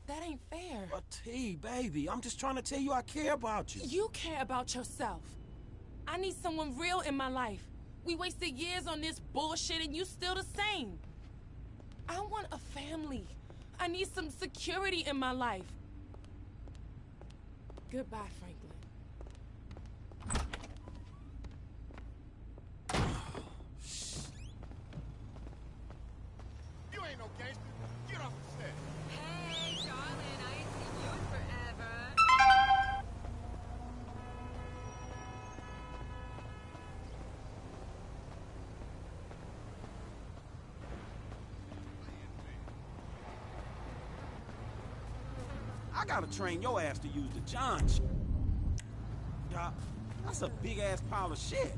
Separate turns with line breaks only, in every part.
That ain't fair.
But T, baby, I'm just trying to tell you I care about you.
You care about yourself. I need someone real in my life. We wasted years on this bullshit and you still the same. I want a family. I need some security in my life. Goodbye, Franklin.
You ain't no gangster. Get off the set.
Hey, darling, I ain't seen you in forever.
I gotta train your ass to use the John shit. Doc, that's a big-ass pile of shit.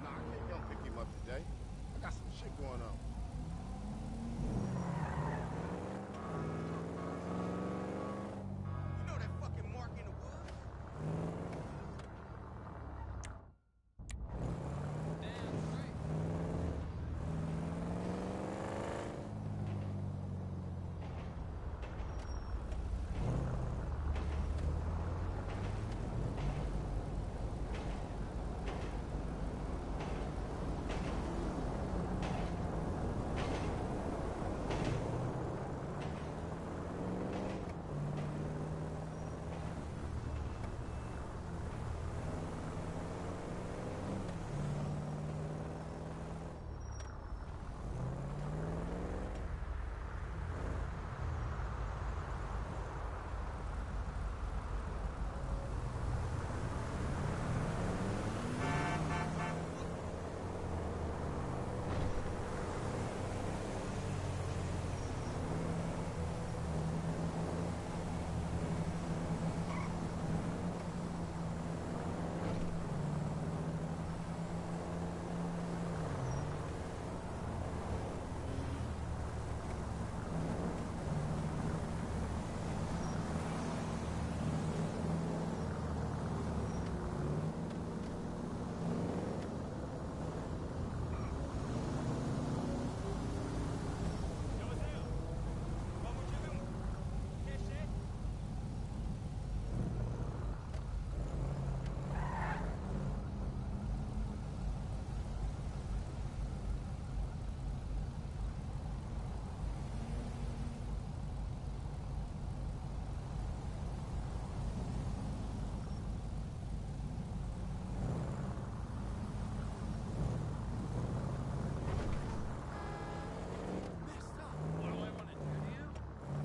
Nah, I can't come pick him up today. I got some shit going on. You know that fucking mark in the woods?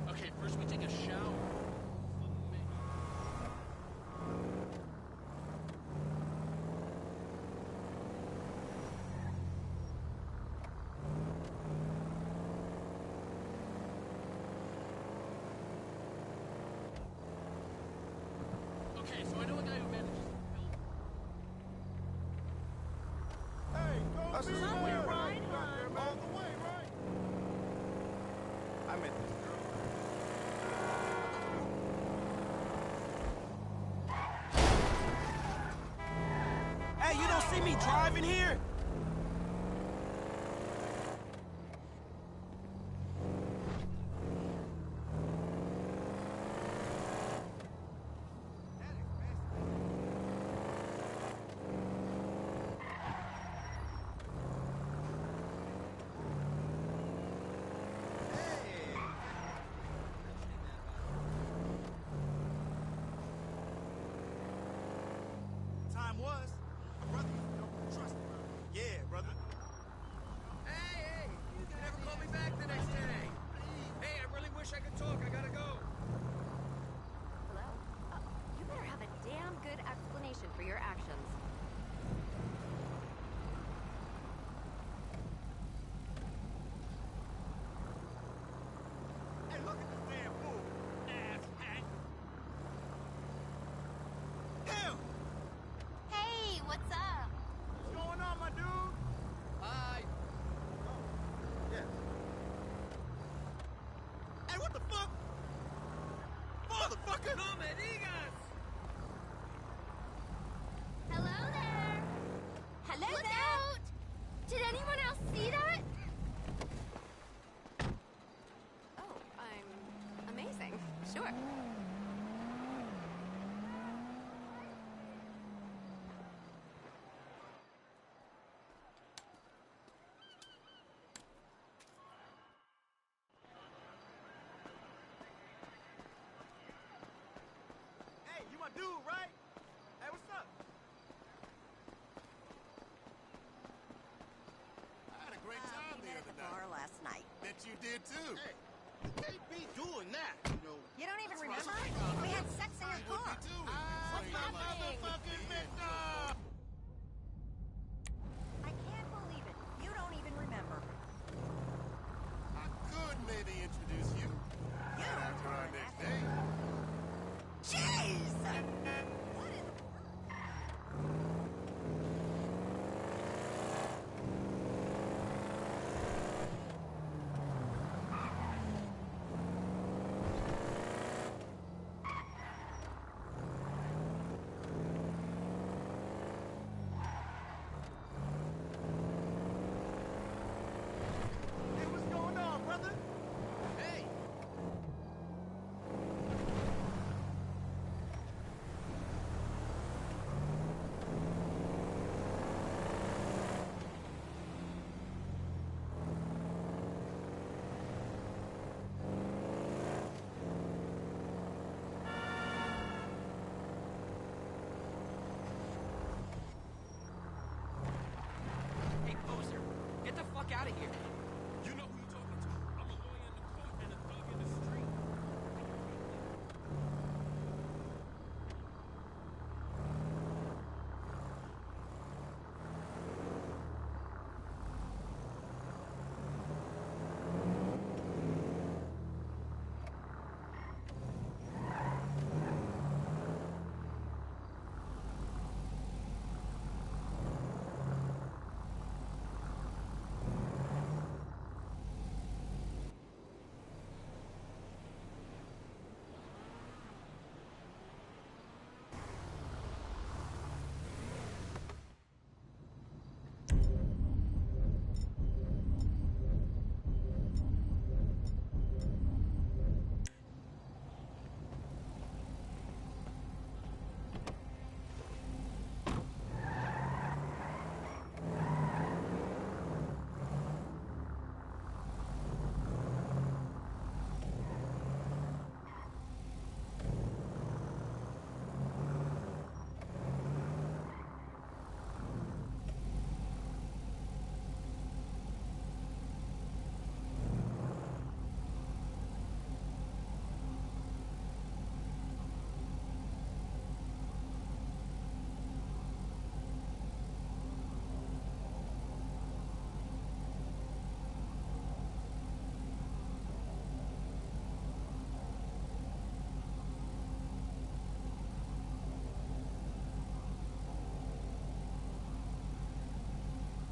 Okay, first we take a shower. Okay, so I know a guy who manages to build.
Hey, go
That's
be
the
there.
way,
Right, all the way, right? I met this girl.
Hey, you don't see me driving here?
Time was, my brother used to know trust him.
Sure.
Hey, you my dude, right? Hey, what's up?
I had a great time
We
the
met at
other
the bar
night.
last night.
Bet you did too.
Hey, you can't be doing that, you know.
You don't even
That's
remember?
right.
We had sex in
I
your
would be
car.
too.
What's the motherfucking Victor?
I can't believe it. You don't even remember.
I could maybe introduce you
You
after our
were
next
that-
date.
Jeez! What in the world?
Hey, what's going on, brother?
Hey,
Hey, poser, get the fuck out of here.
You know who you talking to? I'm a lawyer in the court and a thug in the street.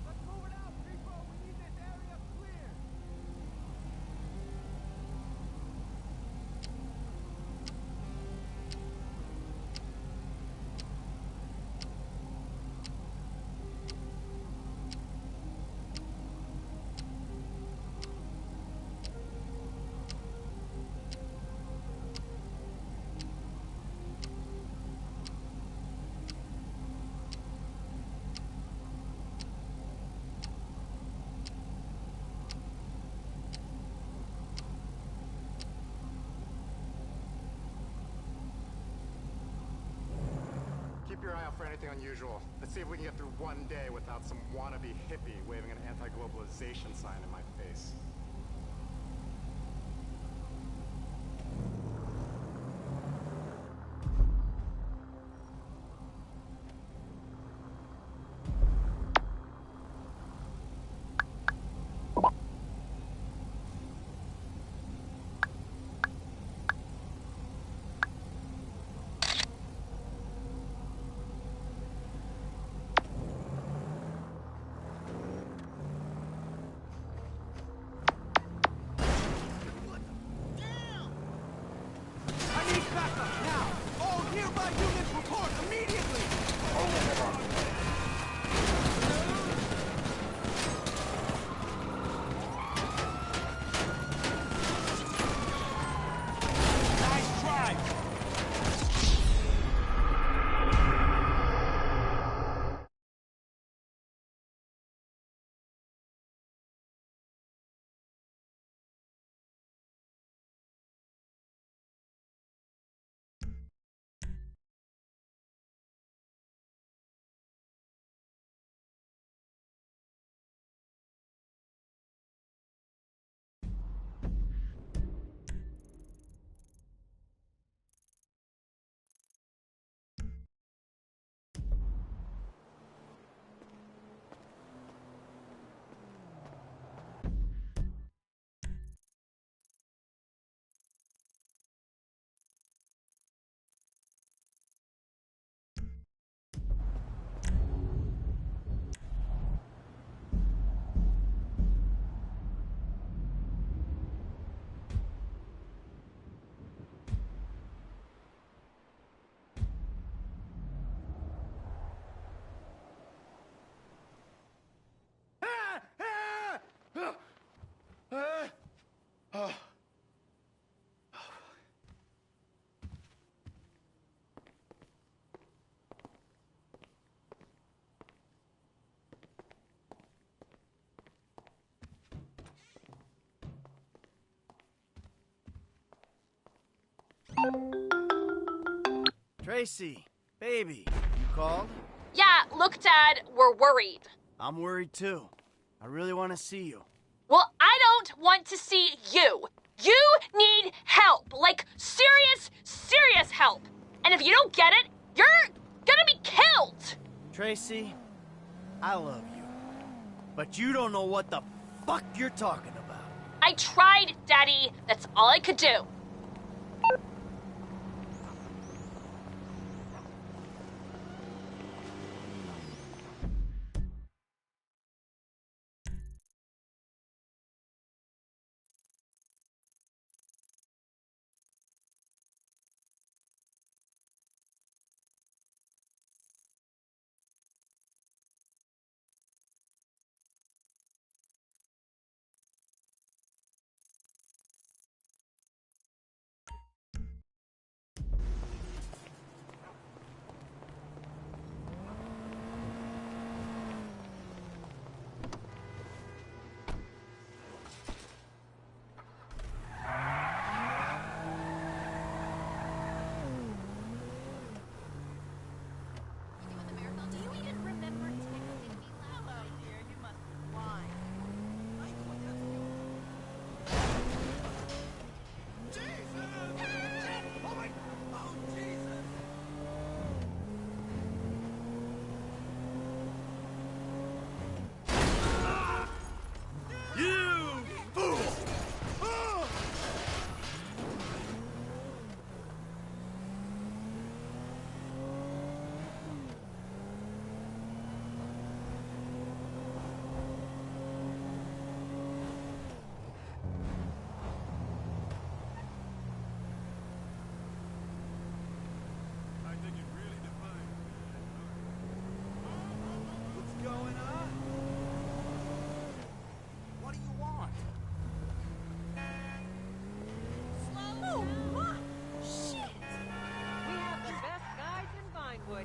Let's move it out, people. We need this area clear.
Keep your eye out for anything unusual. Let's see if we can get through one day without some wannabe hippie waving an anti-globalization sign in my face.
Tracy, baby, you called?
Yeah, look, Dad, we're worried.
I'm worried too. I really want to see you.
Well, I don't want to see you. You need help. Like, serious, serious help. And if you don't get it, you're gonna be killed.
Tracy, I love you. But you don't know what the fuck you're talking about.
I tried, Daddy. That's all I could do.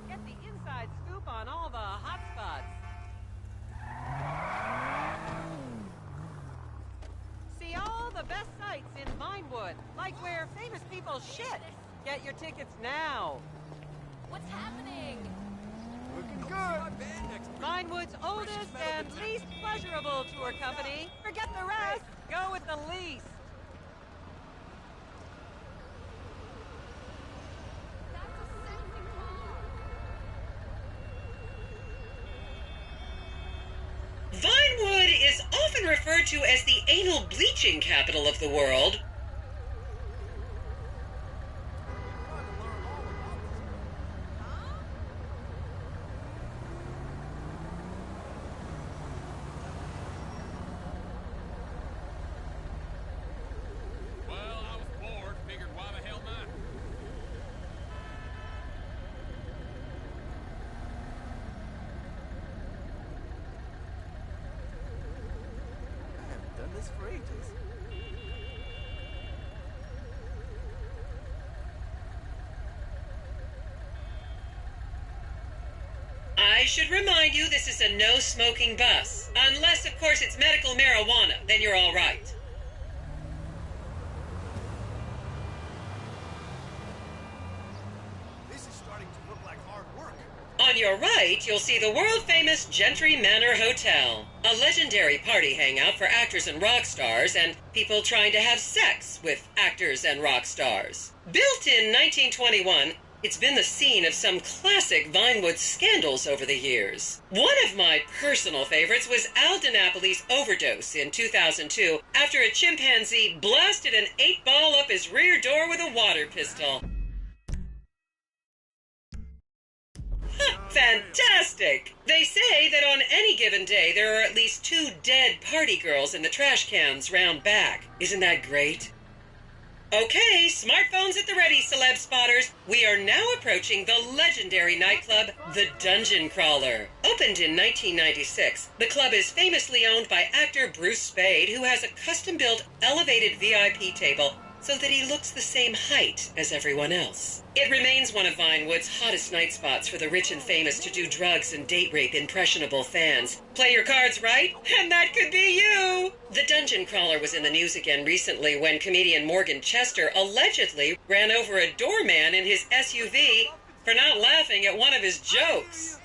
Get the inside scoop on all the hot spots. See all the best sights in Vinewood, like where famous people shit. Get your tickets now.
What's happening?
Looking good.
Vinewood's oldest and least pleasurable tour company. Forget the rest. Go with the least.
Vinewood is often referred to as the anal bleaching capital of the world.
Well, I was bored, figured why the hell not?
I haven't done this for ages.
I should remind you this is a no-smoking bus. Unless, of course, it's medical marijuana, then you're all right.
This is starting to look like hard work.
On your right, you'll see the world-famous Gentry Manor Hotel, a legendary party hangout for actors and rock stars and people trying to have sex with actors and rock stars. Built in 1921, it's been the scene of some classic Vinewood scandals over the years. One of my personal favorites was Al DiNapoli's overdose in 2002 after a chimpanzee blasted an 8-ball up his rear door with a water pistol. Fantastic! They say that on any given day there are at least 2 dead party girls in the trash cans round back. Isn't that great? Okay, smartphones at the ready, celeb spotters. We are now approaching the legendary nightclub, the Dungeon Crawler. Opened in 1996, the club is famously owned by actor Bruce Spade, who has a custom-built elevated VIP table so that he looks the same height as everyone else. It remains one of Vinewood's hottest night spots for the rich and famous to do drugs and date rape impressionable fans. Play your cards right, and that could be you! The dungeon crawler was in the news again recently when comedian Morgan Chester allegedly ran over a doorman in his SUV for not laughing at one of his jokes.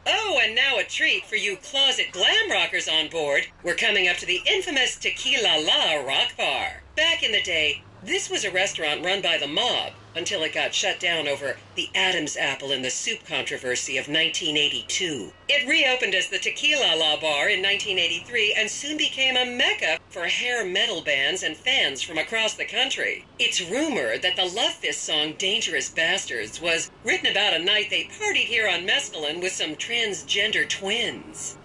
Oh, and now a treat for you closet glam rockers on board. We're coming up to the infamous Tequila La Rock Bar. Back in the day, this was a restaurant run by the mob until it got shut down over the Adam's apple in the soup controversy of 1982. It reopened as the Tequila La Bar in 1983 and soon became a mecca for hair metal bands and fans from across the country. It's rumored that the Love Fist song Dangerous Bastards was written about a night they partied here on mescaline with some transgender twins.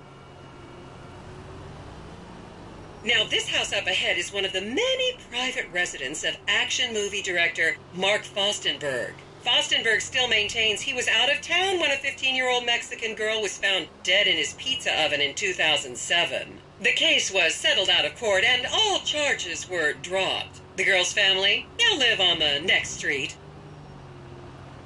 Now, this house up ahead is one of the many private residence of action movie director Mark Fostenberg. Fostenberg still maintains he was out of town when a 15-year-old Mexican girl was found dead in his pizza oven in 2007. The case was settled out of court and all charges were dropped. The girl's family now live on the next street.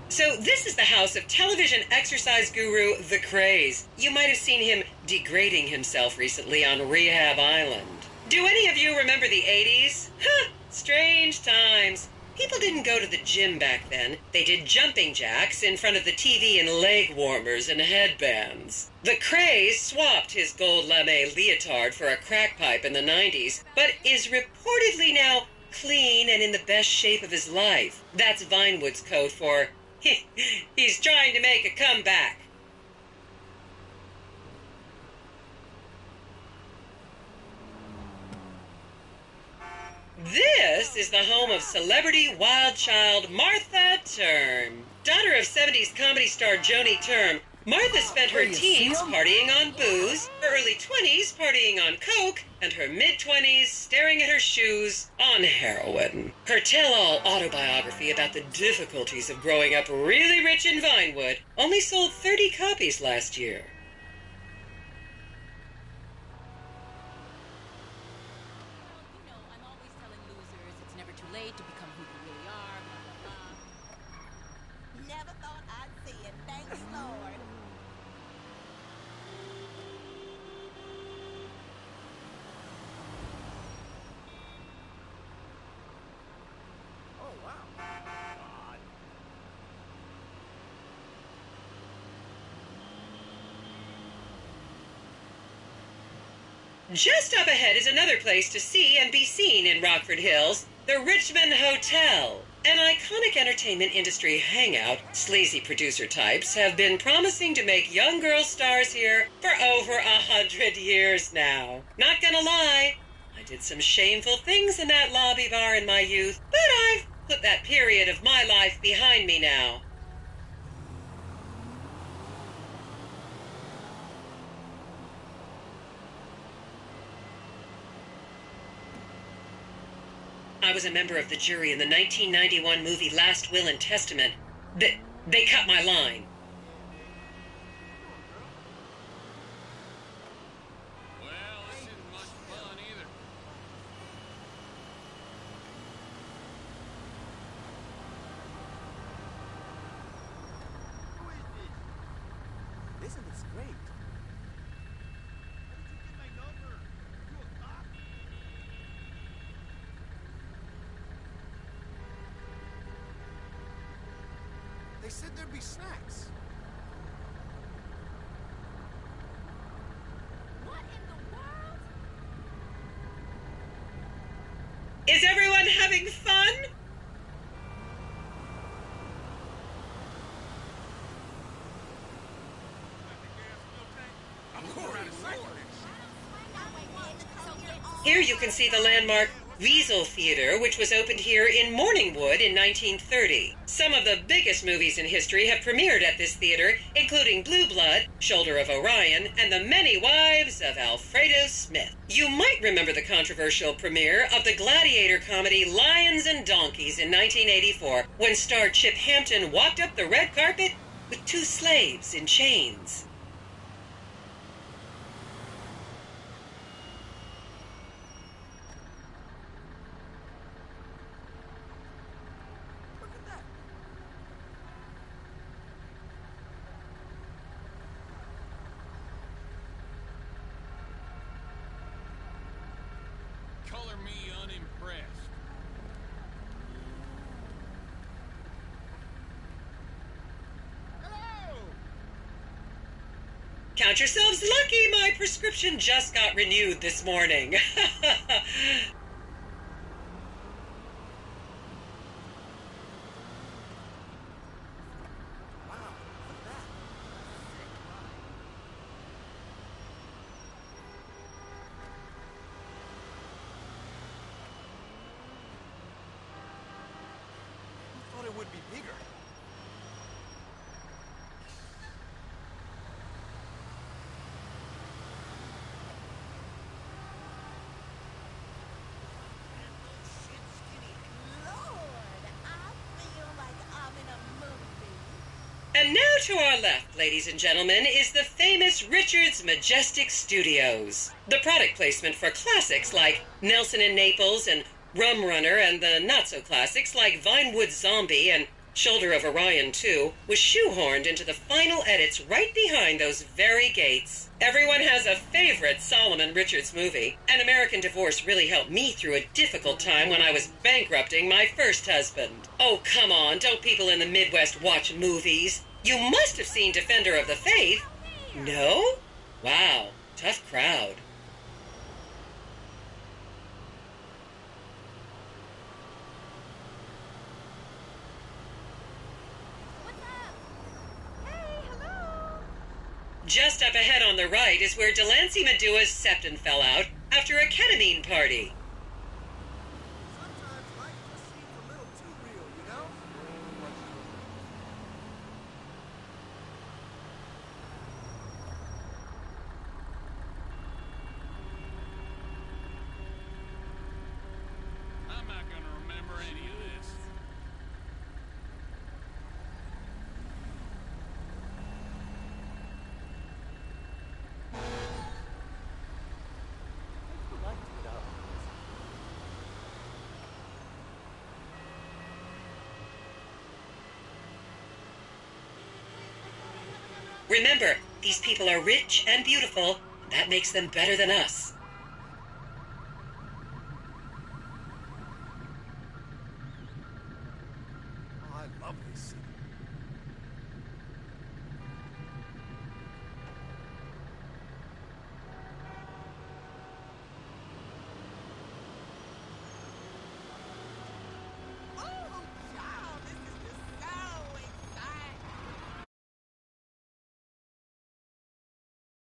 So this is the house of television exercise guru The Craze. You might have seen him degrading himself recently on Rehab Island. Do any of you remember the 80s? Huh, strange times. People didn't go to the gym back then. They did jumping jacks in front of the TV in leg warmers and headbands. The Craze swapped his gold lame leotard for a crack pipe in the 90s, but is reportedly now clean and in the best shape of his life. That's Vinewood's code for he's trying to make a comeback. This is the home of celebrity wild child Martha Term. Daughter of 70s comedy star Joni Term, Martha spent her teens partying on booze, her early 20s partying on coke, and her mid-20s staring at her shoes on heroin. Her tell-all autobiography about the difficulties of growing up really rich in Vinewood only sold 30 copies last year. Just up ahead is another place to see and be seen in Rockford Hills, the Richmond Hotel. An iconic entertainment industry hangout, sleazy producer types have been promising to make young girl stars here for over 100 years now. Not gonna lie, I did some shameful things in that lobby bar in my youth, but I've put that period of my life behind me now. I was a member of the jury in the 1991 movie Last Will and Testament. They cut my line.
Well, this isn't much fun either.
Who is this? Isn't this great? How did you get my number? You a cop? They said there'd be snacks.
What in the world?
Is everyone having fun? Here you can see the landmark Weasel Theater, which was opened here in Morningwood in 1930. Some of the biggest movies in history have premiered at this theater, including Blue Blood, Shoulder of Orion, and The Many Wives of Alfredo Smith. You might remember the controversial premiere of the gladiator comedy Lions and Donkeys in 1984, when star Chip Hampton walked up the red carpet with two slaves in chains. Count yourselves lucky, my prescription just got renewed this morning.
I thought it would be bigger.
And now to our left, ladies and gentlemen, is the famous Richard's Majestic Studios. The product placement for classics like Nelson in Naples and Rum Runner, and the not-so-classics like Vinewood Zombie and Shoulder of Orion 2 was shoehorned into the final edits right behind those very gates. Everyone has a favorite Solomon Richards movie. An American Divorce really helped me through a difficult time when I was bankrupting my first husband. Oh, come on, don't people in the Midwest watch movies? You must have seen Defender of the Faith. No? Wow, tough crowd. Just up ahead on the right is where Delancey Medua's septon fell out after a ketamine party.
Sometimes life just seems a little too real, you know?
I'm not gonna remember any of this.
Remember, these people are rich and beautiful. That makes them better than us.